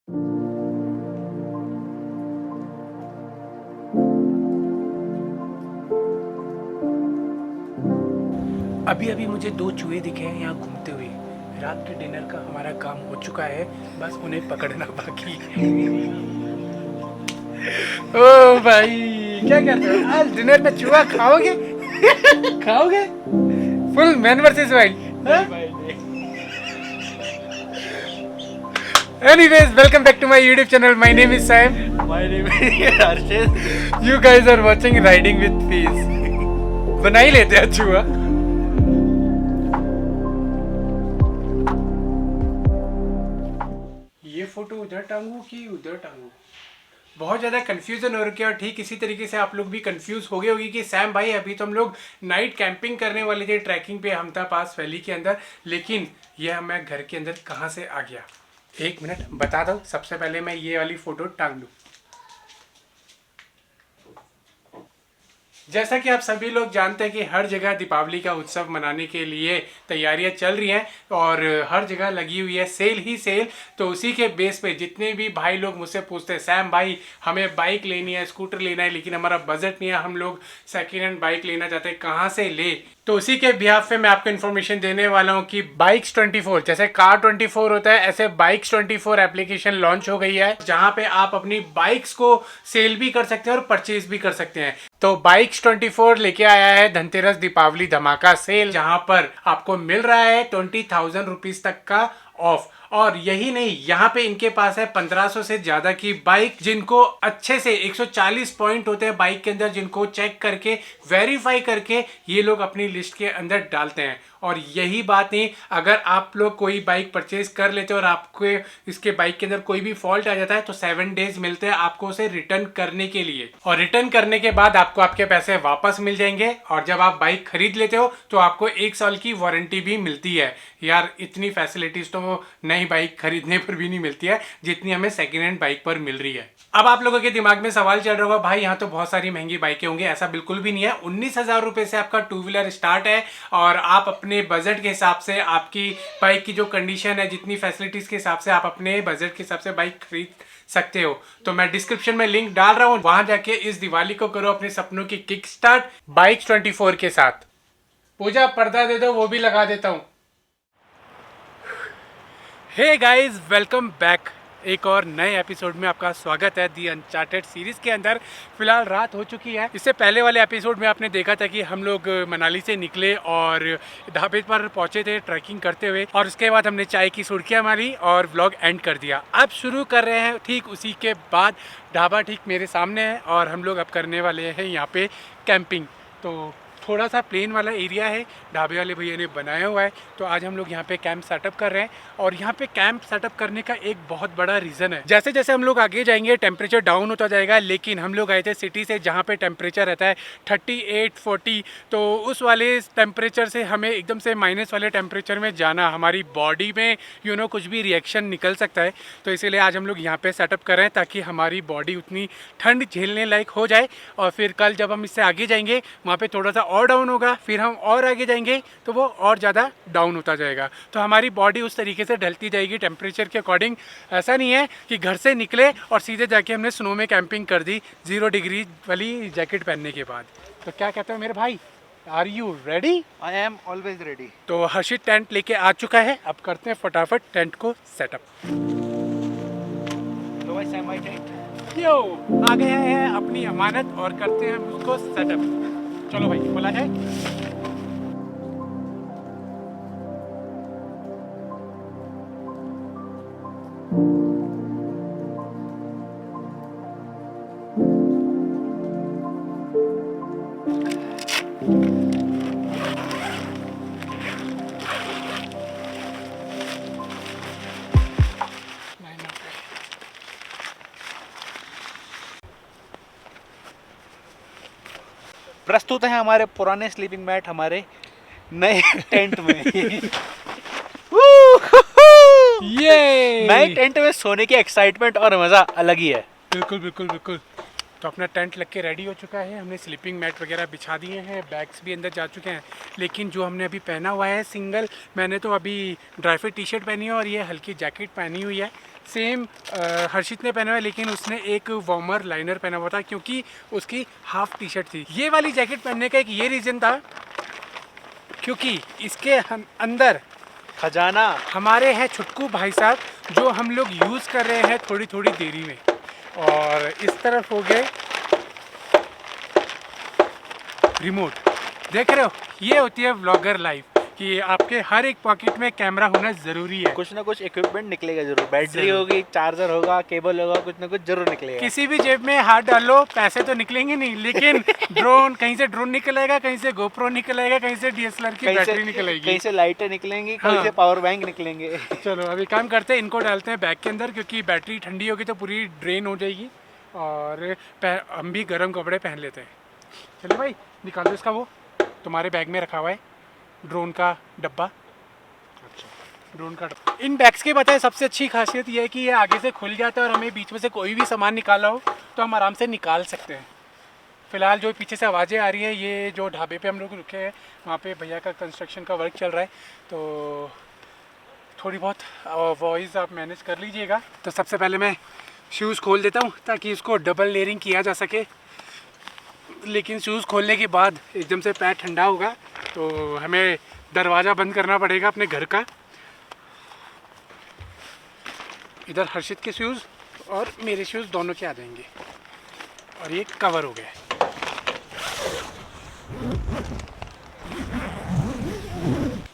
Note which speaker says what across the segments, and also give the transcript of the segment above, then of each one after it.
Speaker 1: अभी अभी मुझे दो चूहे दिखे हैं यहाँ घूमते हुए। रात के डिनर का हमारा काम हो चुका है, बस उन्हें पकड़ना बाकी है। ओ भाई, क्या कहते हो, आज डिनर में चूहा खाओगे? खाओगे? Full man versus wild. Anyways, welcome back to my YouTube channel. My name is Sam.
Speaker 2: My name is Arshid.
Speaker 1: You guys are watching Riding with Peace. बना ही लेते हैं चूहा। ये फोटो उधर टांगू कि उधर टांगू? बहुत ज़्यादा कन्फ्यूज़न हो रखी है। और ठीक इसी तरीके से आप लोग भी कंफ्यूज हो गए होगी कि सैम भाई अभी तो हम लोग नाइट कैंपिंग करने वाले थे ट्रैकिंग पे हमता पास वैली के अंदर, लेकिन यह मैं घर के अंदर कहाँ से आ गया? एक मिनट बता दो। सबसे पहले मैं ये वाली फ़ोटो टांग लूँ। जैसा कि आप सभी लोग जानते हैं कि हर जगह दीपावली का उत्सव मनाने के लिए तैयारियां चल रही हैं और हर जगह लगी हुई है सेल ही सेल। तो उसी के बेस पे जितने भी भाई लोग मुझसे पूछते हैं, सैम भाई हमें बाइक लेनी है, स्कूटर लेना है, लेकिन हमारा बजट नहीं है, हम लोग सेकेंड हैंड बाइक लेना चाहते हैं, कहाँ से ले? तो उसी के बिहाफ पे मैं आपको इन्फॉर्मेशन देने वाला हूँ कि बाइक्स 24, जैसे कार 24 होता है ऐसे बाइक्स 24 एप्लीकेशन लॉन्च हो गई है, जहाँ पे आप अपनी बाइक्स को सेल भी कर सकते हैं और परचेज भी कर सकते हैं। तो बाइक्स 24 लेके आया है धनतेरस दीपावली धमाका सेल, जहाँ पर आपको मिल रहा है 20,000 रुपीज तक का ऑफ। और यही नहीं, यहाँ पे इनके पास है 1500 से ज्यादा की बाइक, जिनको अच्छे से 140 पॉइंट होते हैं बाइक के अंदर, जिनको चेक करके वेरीफाई करके ये लोग अपनी लिस्ट के अंदर डालते हैं। और यही बात नहीं, अगर आप लोग कोई बाइक परचेज कर लेते हो और आपको इसके बाइक के अंदर कोई भी फॉल्ट आ जाता है तो 7 डेज मिलते हैं आपको उसे रिटर्न करने के लिए। और रिटर्न करने के बाद आपको आपके पैसे वापस मिल जाएंगे। और जब आप बाइक खरीद लेते हो तो आपको 1 साल की वारंटी भी मिलती है। यार इतनी फैसिलिटीज तो नई बाइक खरीदने पर भी नहीं मिलती है जितनी हमें सेकेंड हैंड बाइक पर मिल रही है। अब आप लोगों के दिमाग में सवाल चल रहा होगा, भाई यहाँ तो बहुत सारी महंगी बाइकें होंगी। ऐसा बिल्कुल भी नहीं है। 19,000 रुपए से आपका 2 व्हीलर स्टार्ट है और आप अपने बजट के हिसाब से, आपकी बाइक की जो कंडीशन है, जितनी फैसिलिटीज के हिसाब से आप अपने बजट के हिसाब से बाइक खरीद सकते हो। तो मैं डिस्क्रिप्शन में लिंक डाल रहा हूँ, वहां जाके इस दिवाली को करो अपने सपनों की किक स्टार्ट बाइक्स 24 के साथ। पूजा पर्दा दे दो, वो भी लगा देता हूँ। Hey guys, welcome back. एक और नए एपिसोड में आपका स्वागत है दी अनचार्टेड सीरीज़ के अंदर। फिलहाल रात हो चुकी है। इससे पहले वाले एपिसोड में आपने देखा था कि हम लोग मनाली से निकले और ढाबे पर पहुंचे थे ट्रैकिंग करते हुए, और उसके बाद हमने चाय की सुर्खियाँ मारी और व्लॉग एंड कर दिया। अब शुरू कर रहे हैं ठीक उसी के बाद। ढाबा ठीक मेरे सामने है और हम लोग अब करने वाले हैं यहाँ पे कैंपिंग। तो थोड़ा सा प्लेन वाला एरिया है, ढाबे वाले भैया ने बनाया हुआ है। तो आज हम लोग यहाँ पे कैंप सेटअप कर रहे हैं। और यहाँ पे कैंप सेटअप करने का एक बहुत बड़ा रीज़न है, जैसे जैसे हम लोग आगे जाएंगे टेम्परेचर डाउन होता जाएगा। लेकिन हम लोग आए थे सिटी से, जहाँ पे टेम्परेचर रहता है 38-40, तो उस वाले टेम्परेचर से हमें एकदम से माइनस वाले टेम्परेचर में जाना, हमारी बॉडी में कुछ भी रिएक्शन निकल सकता है। तो इसीलिए आज हम लोग यहाँ पे सेटअप कर रहे हैं ताकि हमारी बॉडी उतनी ठंड झेलने लायक हो जाए। और फिर कल जब हम इससे आगे जाएंगे वहाँ पे थोड़ा सा और डाउन होगा, फिर हम और आगे जाएंगे तो वो और ज़्यादा डाउन होता जाएगा। तो हमारी बॉडी उस तरीके से ढलती जाएगी टेम्परेचर के अकॉर्डिंग। ऐसा नहीं है कि घर से निकले और सीधे जाके हमने स्नो में कैंपिंग कर दी 0 डिग्री वाली जैकेट पहनने के बाद। तो क्या कहते हो मेरे भाई, are you ready?
Speaker 2: I am always ready.
Speaker 1: तो हर्षित टेंट लेके आ चुका है, अब करते हैं फटाफट टेंट को setup.
Speaker 2: So I am my tent.
Speaker 1: यो आ गए हैं अपनी अमानत और करते हैं उसको सेटअप। चलो भाई, बोला जाए।
Speaker 2: प्रस्तुत है हमारे पुराने स्लीपिंग मैट हमारे नए टेंट में।
Speaker 1: ये
Speaker 2: नए टेंट में सोने की एक्साइटमेंट और मज़ा अलग ही है।
Speaker 1: बिल्कुल बिल्कुल बिल्कुल। तो अपना टेंट लग के रेडी हो चुका है, हमने स्लीपिंग मैट वगैरह बिछा दिए हैं, बैग्स भी अंदर जा चुके हैं। लेकिन जो हमने अभी पहना हुआ है सिंगल, मैंने तो अभी ड्राई फिट टी शर्ट पहनी है और ये हल्की जैकेट पहनी हुई है सेम हर्षित ने पहना हुआ है, लेकिन उसने एक वार्मर लाइनर पहना हुआ था क्योंकि उसकी हाफ टी शर्ट थी। ये वाली जैकेट पहनने का एक ये रीज़न था क्योंकि इसके अंदर
Speaker 2: खजाना
Speaker 1: हमारे हैं छुटकू भाई साहब, जो हम लोग यूज़ कर रहे हैं थोड़ी थोड़ी देरी में। और इस तरफ हो गए रिमोट। देख रहे हो, ये होती है व्लॉगर लाइफ कि आपके हर एक पॉकेट में कैमरा होना ज़रूरी है।
Speaker 2: कुछ ना कुछ इक्विपमेंट निकलेगा जरूर, बैटरी
Speaker 1: जरूर।
Speaker 2: होगी, चार्जर होगा, केबल होगा, कुछ ना कुछ जरूर निकलेगा।
Speaker 1: किसी भी जेब में हाथ डालो, पैसे तो निकलेंगे नहीं, लेकिन ड्रोन, कहीं से ड्रोन निकलेगा, कहीं से गोप्रो निकलेगा, कहीं से डीएसएलआर की बैटरी निकलेगी,
Speaker 2: कहीं से लाइटें निकलेंगी,
Speaker 1: हाँ।
Speaker 2: कहीं से पावर बैंक निकलेंगे।
Speaker 1: चलो अभी काम करते हैं, इनको डालते हैं बैग के अंदर क्योंकि बैटरी ठंडी होगी तो पूरी ड्रेन हो जाएगी। और हम भी गर्म कपड़े पहन लेते हैं। चलो भाई निकाल दो इसका, वो तुम्हारे बैग में रखा हुआ है ड्रोन का डब्बा। ड्रोन का डब्बा। इन बैग्स के बताए सबसे अच्छी खासियत ये है कि ये आगे से खुल जाता है और हमें बीच में से कोई भी सामान निकाला हो तो हम आराम से निकाल सकते हैं। फिलहाल जो पीछे से आवाज़ें आ रही हैं, ये जो ढाबे पे हम लोग रुके हैं वहाँ पे भैया का कंस्ट्रक्शन का वर्क चल रहा है, तो थोड़ी बहुत वॉइस आप मैनेज कर लीजिएगा। तो सबसे पहले मैं शूज़ खोल देता हूँ ताकि इसको डबल लेयरिंग किया जा सके, लेकिन शूज़ खोलने के बाद एकदम से पैर ठंडा होगा तो हमें दरवाज़ा बंद करना पड़ेगा अपने घर का। इधर हर्षित के शूज़ और मेरे शूज़ दोनों के आ जाएंगे और ये कवर हो गया।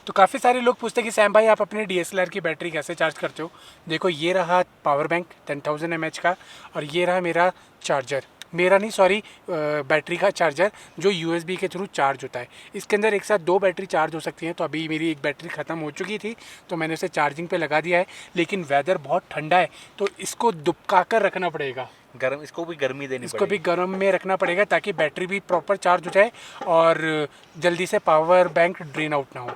Speaker 1: तो काफ़ी सारे लोग पूछते हैं कि सैम भाई आप अपने DSLR की बैटरी कैसे चार्ज करते हो। देखो ये रहा पावर बैंक 10,000 mAh का, और ये रहा मेरा चार्जर, मेरा नहीं सॉरी बैटरी का चार्जर जो USB के थ्रू चार्ज होता है। इसके अंदर एक साथ 2 बैटरी चार्ज हो सकती हैं। तो अभी मेरी एक बैटरी ख़त्म हो चुकी थी तो मैंने उसे चार्जिंग पे लगा दिया है, लेकिन वेदर बहुत ठंडा है तो इसको दुबका कर रखना पड़ेगा,
Speaker 2: गर्म, इसको भी गर्मी देनी
Speaker 1: इसको भी
Speaker 2: पड़ेगी।
Speaker 1: गर्म में रखना पड़ेगा ताकि बैटरी भी प्रॉपर चार्ज हो जाए और जल्दी से पावर बैंक ड्रेन आउट ना हो।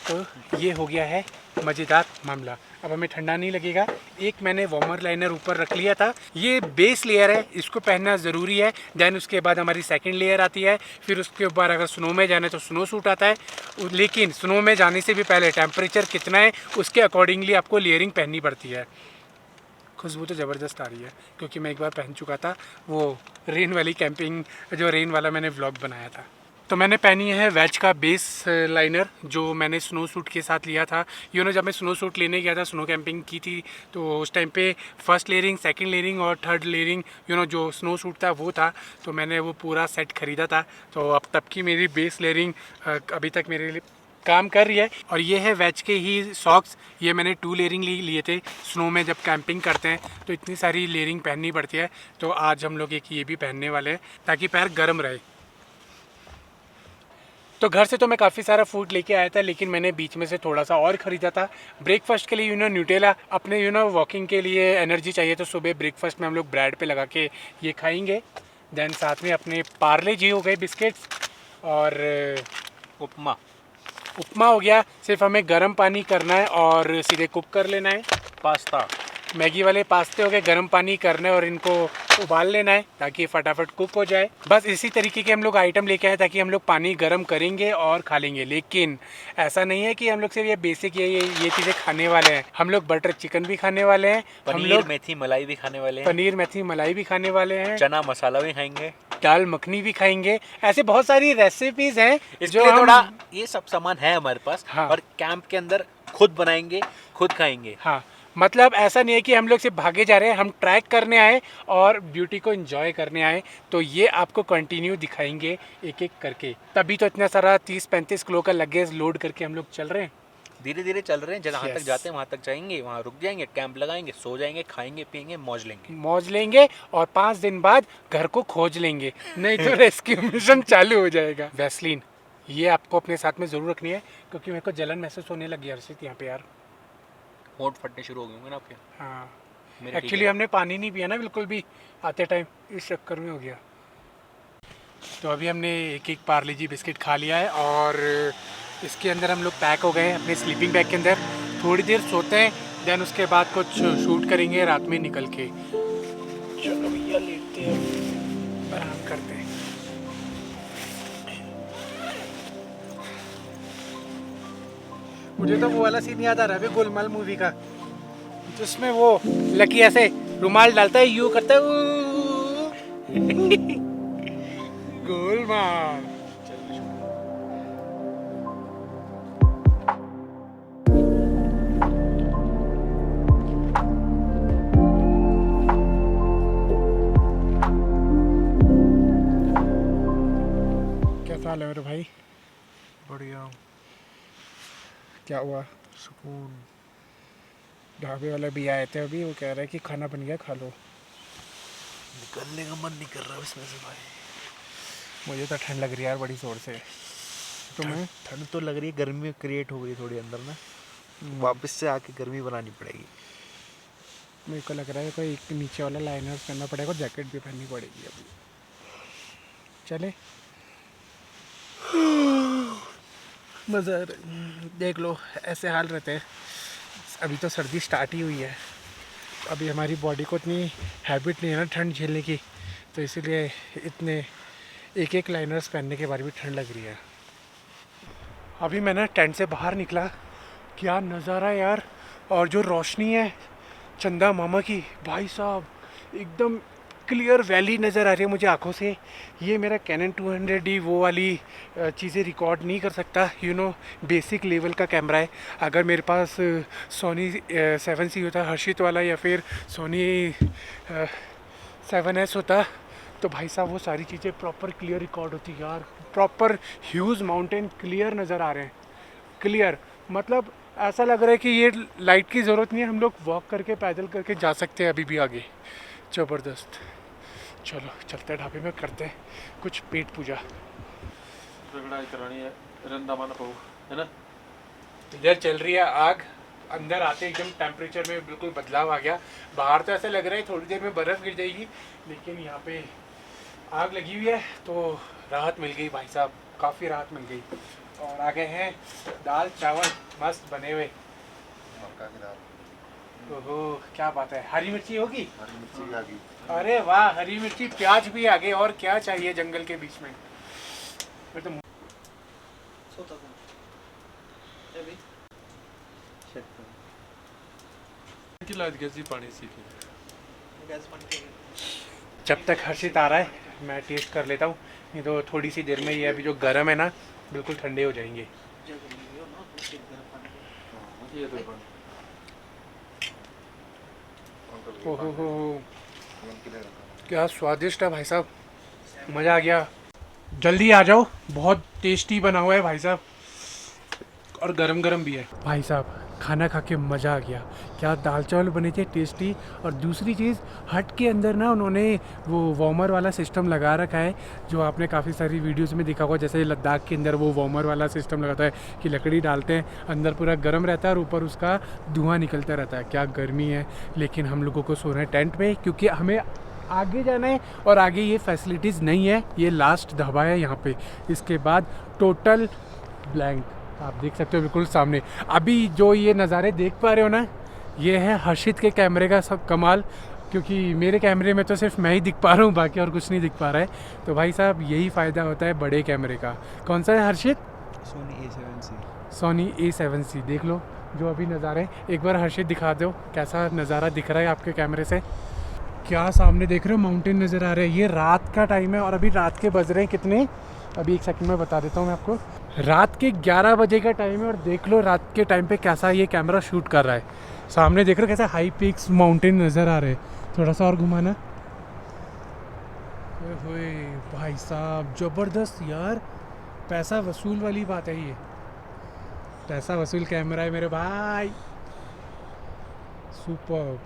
Speaker 1: तो ये हो गया है मज़ेदार मामला। अब हमें ठंडा नहीं लगेगा। एक मैंने वार्मर लाइनर ऊपर रख लिया था, ये बेस लेयर है, इसको पहनना ज़रूरी है। देन उसके बाद हमारी सेकंड लेयर आती है, फिर उसके ऊपर अगर स्नो में जाना है तो स्नो सूट आता है। लेकिन स्नो में जाने से भी पहले टेम्परेचर कितना है उसके अकॉर्डिंगली आपको लेयरिंग पहननी पड़ती है। खुशबू तो ज़बरदस्त आ रही है क्योंकि मैं एक बार पहन चुका था वो रेन वाली कैंपिंग, जो रेन वाला मैंने व्लॉग बनाया था। तो मैंने पहनी है वैच का बेस लाइनर जो मैंने स्नो सूट के साथ लिया था। जब मैं स्नो सूट लेने गया था, स्नो कैंपिंग की थी, तो उस टाइम पे फर्स्ट लेयरिंग, सेकंड लेयरिंग और थर्ड लेयरिंग जो स्नो सूट था वो था, तो मैंने वो पूरा सेट ख़रीदा था। तो अब तब की मेरी बेस लेयरिंग अभी तक मेरे लिए काम कर रही है। और ये है वैच के ही सॉक्स, ये मैंने 2 लेयरिंग लिए थे। स्नो में जब कैंपिंग करते हैं तो इतनी सारी लेयरिंग पहननी पड़ती है, तो आज हम लोग एक ये भी पहनने वाले हैं ताकि पैर गर्म रहे। तो घर से तो मैं काफ़ी सारा फूड लेके आया था, लेकिन मैंने बीच में से थोड़ा सा और ख़रीदा था ब्रेकफास्ट के लिए। न्यूटेला, अपने वॉकिंग के लिए एनर्जी चाहिए तो सुबह ब्रेकफास्ट में हम लोग ब्रेड पे लगा के ये खाएंगे। देन साथ में अपने पार्ले जी हो गए बिस्किट्स, और उपमा हो गया। सिर्फ हमें गर्म पानी करना है और सीधे कुक कर लेना है।
Speaker 2: पास्ता,
Speaker 1: मैगी वाले पास्ते हो गए, गर्म पानी करना है और इनको उबाल लेना है ताकि फटाफट कुक हो जाए। बस इसी तरीके के हम लोग आइटम लेके आए ताकि हम लोग पानी गर्म करेंगे और खा लेंगे। लेकिन ऐसा नहीं है कि हम लोग सिर्फ ये बेसिक ये चीज़ें खाने वाले हैं। हम लोग बटर चिकन भी खाने वाले हैं, हम लोग
Speaker 2: मेथी मलाई भी खाने वाले हैं,
Speaker 1: पनीर मेथी मलाई भी खाने वाले हैं,
Speaker 2: चना मसाला भी खाएंगे,
Speaker 1: दाल मखनी भी खाएंगे। ऐसे बहुत सारी रेसिपीज हैं
Speaker 2: जो थोड़ा ये सब सामान है हमारे पास।
Speaker 1: हाँ।
Speaker 2: और कैंप के अंदर खुद बनाएंगे, खुद खाएंगे।
Speaker 1: हाँ, मतलब ऐसा नहीं है कि हम लोग सिर्फ भागे जा रहे हैं, हम ट्रैक करने आए और ब्यूटी को एंजॉय करने आए। तो ये आपको कंटिन्यू दिखाएंगे एक एक करके। तभी तो इतना सारा 30-35 किलो का लगेज लोड करके हम लोग चल रहे हैं।
Speaker 2: धीरे धीरे चल रहे हैं, जहाँ
Speaker 1: Yes.
Speaker 2: तक जाते हैं वहाँ तक जाएंगे, वहाँ रुक जाएंगे, कैंप लगाएंगे, सो जाएंगे, खाएंगे पिएंगे, मौज लेंगे
Speaker 1: और 5 दिन बाद घर को खोज लेंगे, नहीं तो रेस्क्यू मिशन चालू हो जाएगा। वैसलीन ये आपको अपने साथ में ज़रूर रखनी है क्योंकि मेरे को जलन महसूस होने लगी हर्षित यहाँ पे यार।
Speaker 2: होंठ फटने शुरू हो गए होंगे ना आपके?
Speaker 1: हाँ,
Speaker 2: मेरे ठीक
Speaker 1: एक्चुअली
Speaker 2: है।
Speaker 1: हमने पानी नहीं पिया ना बिल्कुल भी आते टाइम, इस चक्कर में हो गया। तो अभी हमने एक एक पार्ले जी बिस्किट खा लिया है और इसके अंदर हम लोग पैक हो गए हैं अपने स्लीपिंग बैग के अंदर। थोड़ी देर सोते हैं, देन उसके बाद कुछ शूट करेंगे रात में निकल के। चलो भैया लेटते हैं, आराम करते हैं। मुझे तो वो वाला सीन याद आ रहा है अभी गोलमाल मूवी का, जिसमें वो लकी ऐसे रुमाल डालता है, यू करता है गोलमाल। कैसा हाल है मेरे भाई?
Speaker 2: बढ़िया।
Speaker 1: क्या हुआ?
Speaker 2: सुकून।
Speaker 1: ढाबे वाले भी आए थे अभी, वो कह रहे हैं कि खाना बन गया खा लो।
Speaker 2: निकलने का मन नहीं कर रहा इसमें से भाई।
Speaker 1: मुझे तो ठंड लग रही है यार बड़ी जोर से। तुम्हें?
Speaker 2: ठंड तो लग रही है, गर्मी क्रिएट हो गई थोड़ी अंदर ना, वापस से आके गर्मी बनानी पड़ेगी।
Speaker 1: मेरे को लग रहा है कोई एक नीचे वाला लाइनर पहनना पड़ेगा, जैकेट भी पहननी पड़ेगी अभी। चले मज़ा देख लो, ऐसे हाल रहते हैं। अभी तो सर्दी स्टार्ट ही हुई है, अभी हमारी बॉडी को इतनी हैबिट नहीं है ना ठंड झेलने की, तो इसीलिए इतने एक एक लाइनर्स पहनने के बाद भी ठंड लग रही है। अभी मैं ना टेंट से बाहर निकला, क्या नज़ारा यार, और जो रोशनी है चंदा मामा की, भाई साहब एकदम क्लियर वैली नज़र आ रही है मुझे आंखों से। ये मेरा कैनन 200D वो वाली चीज़ें रिकॉर्ड नहीं कर सकता, बेसिक लेवल का कैमरा है। अगर मेरे पास सोनी 7C होता हर्षित वाला, या फिर सोनी 7S होता, तो भाई साहब वो सारी चीज़ें प्रॉपर क्लियर रिकॉर्ड होती यार। प्रॉपर ह्यूज माउंटेन क्लियर नज़र आ रहे हैं, क्लियर मतलब ऐसा लग रहा है कि ये लाइट की ज़रूरत नहीं है, हम लोग वॉक करके पैदल करके जा सकते हैं अभी भी आगे। ज़बरदस्त। चलो चलते हैं ढाबे में, करते हैं कुछ पेट पूजा।
Speaker 2: करानी है, रंदा माना पाऊ है ना।
Speaker 1: इधर चल रही है आग, अंदर आते एकदम टेम्परेचर में बिल्कुल बदलाव आ गया। बाहर तो ऐसा लग रहा है थोड़ी देर में बर्फ़ गिर जाएगी, लेकिन यहाँ पे आग लगी हुई है तो राहत मिल गई भाई साहब, काफ़ी राहत मिल गई। और आ गए हैं दाल चावल मस्त बने हुए,
Speaker 3: मक्का की दाल।
Speaker 1: ओहो क्या बात है। हरी मिर्ची होगी?
Speaker 3: हरी मिर्ची आ गई।
Speaker 1: अरे वाह, हरी मिर्ची प्याज भी आ गए, और क्या चाहिए जंगल के बीच में। फिर तो जब तक हर्षित आ रहा है मैं टेस्ट कर लेता हूँ, नहीं तो थोड़ी सी देर में ये अभी जो गर्म है ना बिल्कुल ठंडे हो जाएंगे। ओहो हो, क्या स्वादिष्ट है भाई साहब, मज़ा आ गया। जल्दी आ जाओ, बहुत टेस्टी बना हुआ है भाई साहब, और गरम गरम भी है भाई साहब। खाना खा के मज़ा आ गया, क्या दाल चावल बने थे टेस्टी। और दूसरी चीज़, हट के अंदर ना उन्होंने वो वार्मर वाला सिस्टम लगा रखा है, जो आपने काफ़ी सारी वीडियोस में देखा होगा, जैसे लद्दाख के अंदर वो वार्मर वाला सिस्टम लगाता है कि लकड़ी डालते हैं, अंदर पूरा गर्म रहता है और ऊपर उसका धुआं निकलता रहता है। क्या गर्मी है, लेकिन हम लोगों को सोना है टेंट में, क्योंकि हमें आगे जाना है और आगे ये फैसिलिटीज़ नहीं है। ये लास्ट ढाबा है यहाँ पे, इसके बाद टोटल ब्लैंक। आप देख सकते हो बिल्कुल सामने। अभी जो ये नज़ारे देख पा रहे हो ना, ये है हर्षित के कैमरे का सब कमाल, क्योंकि मेरे कैमरे में तो सिर्फ मैं ही दिख पा रहा हूँ, बाकी और कुछ नहीं दिख पा रहा है। तो भाई साहब यही फ़ायदा होता है बड़े कैमरे का। कौन सा है हर्षित?
Speaker 2: सोनी A7C।
Speaker 1: सोनी A7C। देख लो जो अभी नज़ारे, एक बार हर्षित दिखा दो कैसा नज़ारा दिख रहा है आपके कैमरे से। क्या सामने देख रहे हो, माउंटेन नज़र आ रहे हैं। ये रात का टाइम है और अभी रात के बज रहे हैं कितने, अभी एक सेकंड में बता देता हूँ मैं आपको। रात के 11 बजे का टाइम है, और देख लो रात के टाइम पे कैसा ये कैमरा शूट कर रहा है। सामने देख रहे हो कैसा हाई पीक्स माउंटेन नज़र आ रहे हैं। थोड़ा सा और घुमाना। ओए भाई साहब ज़बरदस्त यार, पैसा वसूल वाली बात है ये, पैसा वसूल कैमरा है मेरे भाई, सुपर।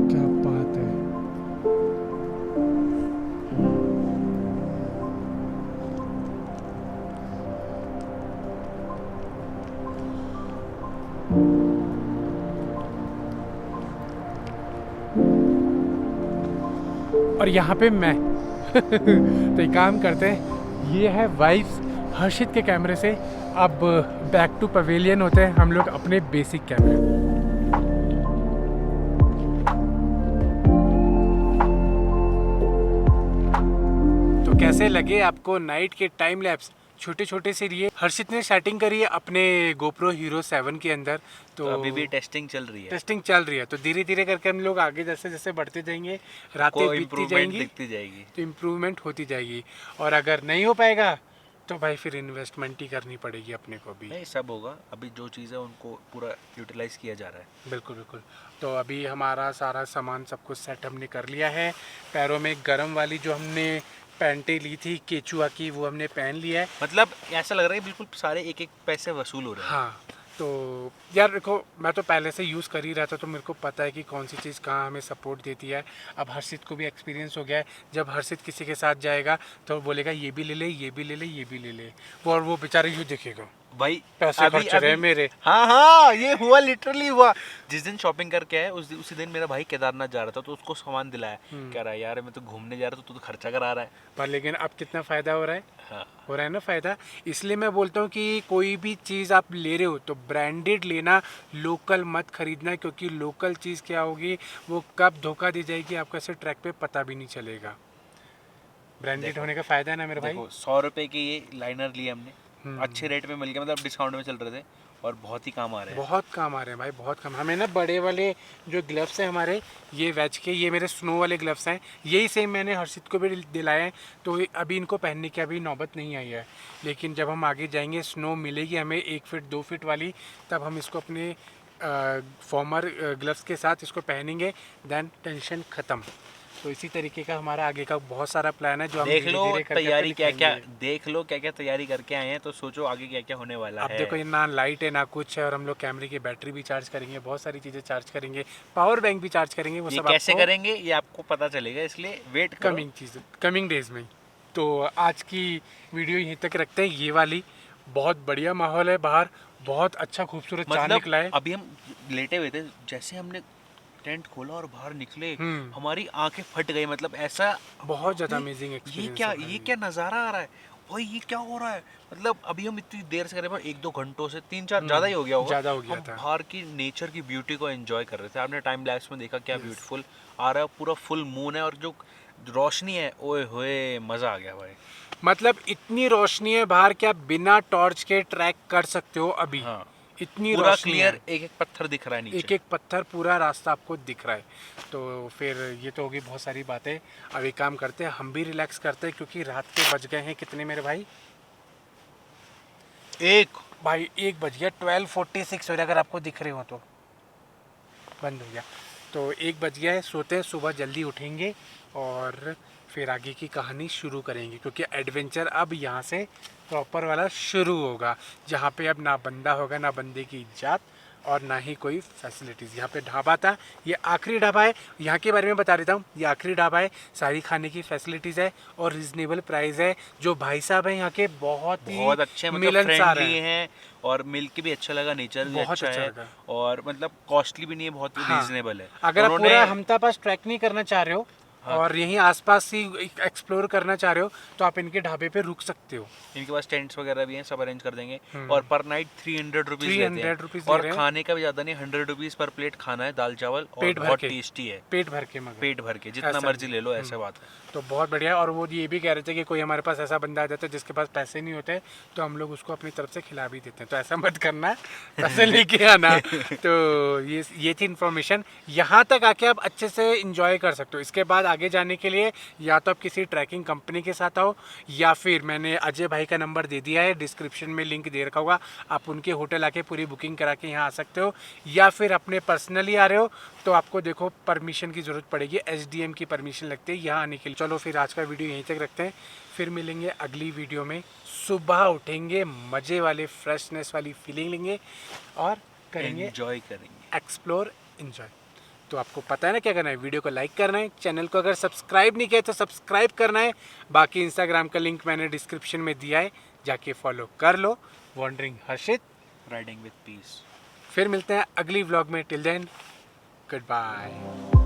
Speaker 1: क्या बात है। और यहाँ पे मैं तो एक काम करते हैं, ये है वाइब्स हर्षित के कैमरे से। अब बैक टू पवेलियन होते हैं हम लोग अपने बेसिक कैमरे। कैसे लगे आपको नाइट के टाइम लैप्स छोटे छोटे से लिए? हर्षित ने सेटिंग करी है अपने गोप्रो हीरो 7 के अंदर,
Speaker 4: तो अभी भी टेस्टिंग चल रही है।
Speaker 1: टेस्टिंग चल रही है, तो धीरे धीरे करके हम लोग आगे जैसे जैसे बढ़ते जाएंगे, रातें बीतती जाएंगी,
Speaker 4: दिखती जाएगी,
Speaker 1: तो इम्प्रूवमेंट होती जाएगी। और अगर नहीं हो पाएगा तो भाई फिर इन्वेस्टमेंट ही करनी पड़ेगी अपने को भी।
Speaker 4: नहीं, सब होगा। अभी जो चीज़ है उनको पूरा यूटिलाइज किया जा रहा है।
Speaker 1: बिल्कुल बिल्कुल। तो अभी हमारा सारा सामान सब कुछ सेट हमने कर लिया है। पैरों में गरम वाली जो हमने पैंटें ली थी केचुआ की, वो हमने पहन लिया है।
Speaker 4: मतलब ऐसा लग रहा है बिल्कुल सारे एक एक पैसे वसूल हो रहे हैं।
Speaker 1: हाँ, तो यार देखो, मैं तो पहले से यूज़ कर ही रहा था, तो मेरे को पता है कि कौन सी चीज़ कहाँ हमें सपोर्ट देती है। अब हर्षित को भी एक्सपीरियंस हो गया है, जब हर्षित किसी के साथ जाएगा तो बोलेगा ये भी ले ले, ये भी ले ले, ये भी ले ले, वो और वो बेचारे यूँ देखेगा
Speaker 4: भाई
Speaker 1: पैसे खर्च रहे हैं मेरे।
Speaker 4: हाँ हाँ, ये हुआ, लिटरली हुआ। जिस दिन शॉपिंग करके आया उसी दिन मेरा भाई केदारनाथ जा रहा था, तो उसको सामान दिलाया। कह रहा है यार मैं तो घूमने जा रहा था, तू तो खर्चा करा रहा है।
Speaker 1: पर लेकिन अब कितना फ़ायदा हो रहा है?
Speaker 4: हाँ,
Speaker 1: हो रहा है ना फ़ायदा। इसलिए मैं बोलता हूँ कि कोई भी चीज़ आप ले रहे हो तो ब्रांडेड लेना, लोकल मत खरीदना, क्योंकि लोकल चीज़ क्या होगी वो कब धोखा दी जाएगी आपको ऐसे ट्रैक पे पता भी नहीं चलेगा। ब्रांडेड होने का फ़ायदा है ना मेरे भाई।
Speaker 4: देखो 100 रुपए के ये लाइनर लिए हमने, अच्छे रेट में मिल गया, मतलब डिस्काउंट में चल रहे थे और बहुत ही काम आ रहे हैं।
Speaker 1: बहुत काम आ रहे हैं भाई, बहुत काम। हमें ना बड़े वाले जो ग्लव्स हैं हमारे, ये वेज के, ये मेरे स्नो वाले ग्लव्स हैं, यही सेम मैंने हर्षित को भी दिलाए हैं। तो अभी इनको पहनने की अभी नौबत नहीं आई है, लेकिन जब हम आगे जाएंगे, स्नो मिलेगी हमें 1 फीट 2 फीट वाली, तब हम इसको अपने फॉर्मर ग्लव्स के साथ इसको पहनेंगे, देन टेंशन ख़त्म। तो इसी तरीके का हमारा आगे का बहुत सारा प्लान है जो हम
Speaker 4: देख लो
Speaker 1: धीरे-धीरे करके
Speaker 4: तैयारी क्या क्या,
Speaker 1: दिखाएंगे।
Speaker 4: देख लो क्या क्या तैयारी करके आए हैं, तो सोचो आगे क्या क्या होने वाला
Speaker 1: अब
Speaker 4: है।
Speaker 1: देखो, ये ना लाइट है ना कुछ है, और हम लोग कैमरे की बैटरी भी चार्ज करेंगे, बहुत सारी चीज़ें चार्ज करेंगे, पावर बैंक भी चार्ज करेंगे, वो
Speaker 4: ये
Speaker 1: सब
Speaker 4: कैसे
Speaker 1: आपको
Speaker 4: करेंगे ये आपको पता चलेगा, इसलिए वेट करो।
Speaker 1: कमिंग चीज़, कमिंग डेज में। तो आज की वीडियो यहीं तक रखते हैं, ये वाली। बहुत बढ़िया माहौल है बाहर, बहुत अच्छा खूबसूरत चांद निकला है।
Speaker 4: अभी हम लेटे हुए थे, जैसे हमने टेंट खोला और बाहर निकले, हमारी आंखें फट गई। मतलब ऐसा
Speaker 1: बहुत ज़्यादा
Speaker 4: ये-
Speaker 1: अमेजिंग
Speaker 4: ये
Speaker 1: एक्सपीरियंस।
Speaker 4: ये क्या नज़ारा आ रहा है भाई, ये क्या हो रहा है। मतलब अभी हम इतनी देर से कर रहे हैं, 1-2 घंटों से 3-4 ज़्यादा ही हो गया होगा,
Speaker 1: ज़्यादा हो गया
Speaker 4: हम
Speaker 1: था।
Speaker 4: बाहर की नेचर की ब्यूटी को एंजॉय कर रहे थे। आपने टाइम लैप्स में देखा क्या ब्यूटीफुल आ रहा है, पूरा फुल मून है और जो रोशनी है, ओए होए मज़ा आ गया भाई।
Speaker 1: मतलब इतनी रोशनी है बाहर कि आप बिना टॉर्च के ट्रैक कर सकते हो अभी।
Speaker 4: हाँ,
Speaker 1: इतनी
Speaker 4: पूरा
Speaker 1: रोशनी
Speaker 4: क्लियर,
Speaker 1: है,
Speaker 4: एक एक पत्थर दिख रहा है नीचे।
Speaker 1: एक एक पत्थर, पूरा रास्ता आपको दिख रहा है। तो फिर ये तो होगी बहुत सारी बातें। अब एक काम करते हैं, हम भी रिलैक्स करते हैं, क्योंकि रात के बज गए हैं कितने मेरे भाई? भाई 1 बज गया, 12:46 हो रहा है, अगर आपको दिख रहे हो तो। बंद हो गया, तो 1 बज गया है। सोते हैं, सुबह जल्दी उठेंगे और फिर आगे की कहानी शुरू करेंगे, क्योंकि एडवेंचर अब यहाँ से प्रॉपर वाला शुरू होगा, जहाँ पे अब ना बंदा होगा, ना बंदे की जात, और ना ही कोई फैसिलिटीज़। यहाँ पे ढाबा था, ये आखिरी ढाबा है, यहाँ के बारे में बता देता हूँ। ये आखिरी ढाबा है, सारी खाने की फैसिलिटीज़ है और रिजनेबल प्राइस है। जो भाई साहब हैं यहाँ के बहुत
Speaker 4: अच्छे, मतलब
Speaker 1: मिलनसार
Speaker 4: फ्रेंडली हैं, और मिल के भी अच्छा लगा, नेचर भी
Speaker 1: बहुत
Speaker 4: अच्छा
Speaker 1: अच्छा
Speaker 4: है,
Speaker 1: लगा।
Speaker 4: और मतलब कॉस्टली भी नहीं है, बहुत
Speaker 1: हाँ,
Speaker 4: रीजनेबल है।
Speaker 1: अगर आप
Speaker 4: उन्होंने-
Speaker 1: पूरा हमता पास ट्रैक नहीं करना चाह रहे हो, और यहीं आसपास ही एक्सप्लोर करना चाह रहे हो, तो आप इनके ढाबे पे रुक सकते हो।
Speaker 4: इनके पास टेंट्स वगैरह भी हैं, सब अरेंज कर देंगे। और पर नाइट 300 रुपीज लेते
Speaker 1: 300 रुपीज
Speaker 4: हैं,
Speaker 1: ले
Speaker 4: और
Speaker 1: रहे हैं।
Speaker 4: खाने का भी ज्यादा नहीं, 100 रुपीज पर प्लेट खाना है, दाल चावल, और
Speaker 1: पेट भर
Speaker 4: बहुत
Speaker 1: के।
Speaker 4: टेस्टी है।
Speaker 1: पेट भर के, मगर
Speaker 4: पेट भर के जितना
Speaker 1: ऐसा
Speaker 4: मर्जी
Speaker 1: नहीं।
Speaker 4: ले लो, ऐसा बात है।
Speaker 1: तो बहुत बढ़िया। और वो ये भी कह रहे थे कि कोई हमारे पास ऐसा बंदा आ जाता है जिसके पास पैसे नहीं होते, तो हम लोग उसको अपनी तरफ से खिला भी देते हैं। तो ऐसा मत करना, पैसे लेके आना। तो ये थी इन्फॉर्मेशन। यहाँ तक आके आप अच्छे से इंजॉय कर सकते हो। इसके बाद आगे जाने के लिए या तो आप किसी ट्रैकिंग कंपनी के साथ आओ, या फिर मैंने अजय भाई का नंबर दे दिया है, डिस्क्रिप्शन में लिंक दे रखा होगा, आप उनके होटल आके पूरी बुकिंग करा के यहाँ आ सकते हो। या फिर अपने पर्सनली आ रहे हो तो आपको देखो परमिशन की ज़रूरत पड़ेगी, SDM की परमिशन लगती है यहाँ आने के लिए। चलो फिर आज का वीडियो यहीं तक रखते हैं, फिर मिलेंगे अगली वीडियो में। सुबह उठेंगे, मज़े वाले फ्रेशनेस वाली फीलिंग लेंगे और करेंगे
Speaker 4: एंजॉय करेंगे।
Speaker 1: Explore, enjoy. तो आपको पता है ना क्या करना है, वीडियो को लाइक करना है, चैनल को अगर सब्सक्राइब नहीं किया तो सब्सक्राइब करना है। बाकी इंस्टाग्राम का लिंक मैंने डिस्क्रिप्शन में दिया है, जाके फॉलो कर लो। Wandering Harshit,
Speaker 4: riding with peace.
Speaker 1: फिर मिलते हैं अगली व्लॉग में। Till then, good bye.